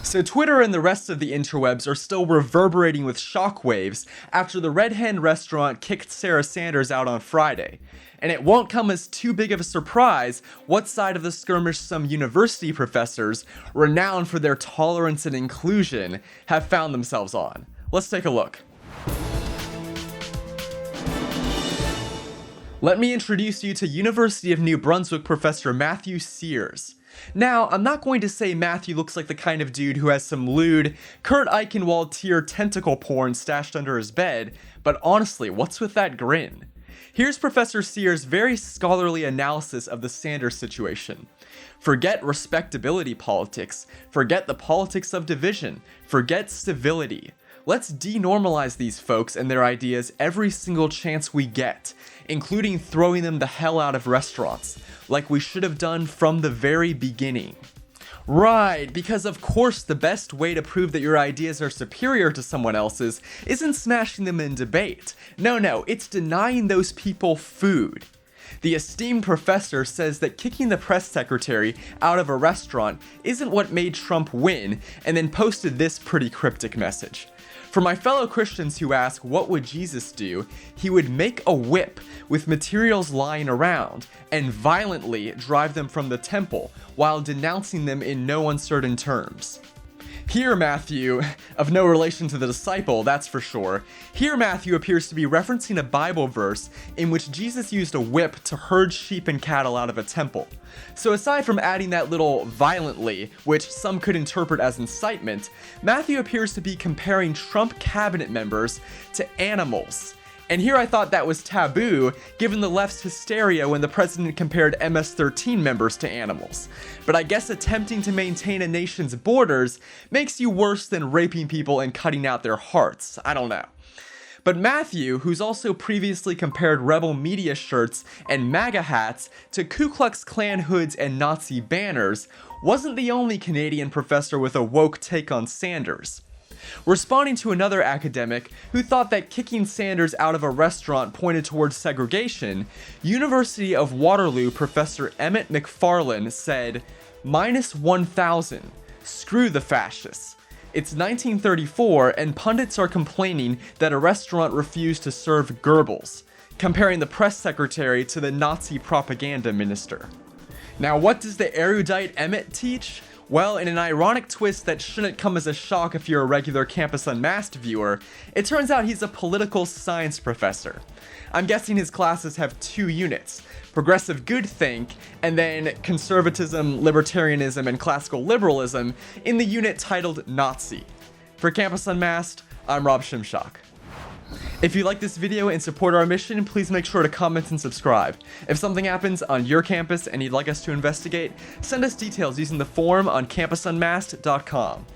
So Twitter and the rest of the interwebs are still reverberating with shockwaves after the Red Hen restaurant kicked Sarah Sanders out on Friday. And it won't come as too big of a surprise what side of the skirmish some university professors, renowned for their tolerance and inclusion, have found themselves on. Let's take a look. Let me introduce you to University of New Brunswick professor Matthew Sears. Now, I'm not going to say Matthew looks like the kind of dude who has some lewd, Kurt Eichenwald tier tentacle porn stashed under his bed, but honestly, what's with that grin? Here's Professor Sears' very scholarly analysis of the Sanders situation. Forget respectability politics, forget the politics of division, forget civility. Let's denormalize these folks and their ideas every single chance we get, including throwing them the hell out of restaurants, like we should have done from the very beginning. Right, because of course the best way to prove that your ideas are superior to someone else's isn't smashing them in debate. No, it's denying those people food. The esteemed professor says that kicking the press secretary out of a restaurant isn't what made Trump win, and then posted this pretty cryptic message. For my fellow Christians who ask, what would Jesus do? He would make a whip with materials lying around and violently drive them from the temple while denouncing them in no uncertain terms. Here Matthew, of no relation to the disciple, that's for sure, here Matthew appears to be referencing a Bible verse in which Jesus used a whip to herd sheep and cattle out of a temple. So aside from adding that little violently, which some could interpret as incitement, Matthew appears to be comparing Trump cabinet members to animals. And here I thought that was taboo, given the left's hysteria when the president compared MS-13 members to animals. But I guess attempting to maintain a nation's borders makes you worse than raping people and cutting out their hearts. I don't know. But Matthew, who's also previously compared rebel media shirts and MAGA hats to Ku Klux Klan hoods and Nazi banners, wasn't the only Canadian professor with a woke take on Sanders. Responding to another academic who thought that kicking Sanders out of a restaurant pointed towards segregation, University of Waterloo professor Emmett McFarlane said, "-1,000. Screw the fascists. It's 1934 and pundits are complaining that a restaurant refused to serve Goebbels," comparing the press secretary to the Nazi propaganda minister. Now, what does the erudite Emmett teach? Well, in an ironic twist that shouldn't come as a shock if you're a regular Campus Unmasked viewer, it turns out he's a political science professor. I'm guessing his classes have 2 units, progressive good think, and then conservatism, libertarianism, and classical liberalism in the unit titled Nazi. For Campus Unmasked, I'm Rob Shimshock. If you like this video and support our mission, please make sure to comment and subscribe. If something happens on your campus and you'd like us to investigate, send us details using the form on campusunmasked.com.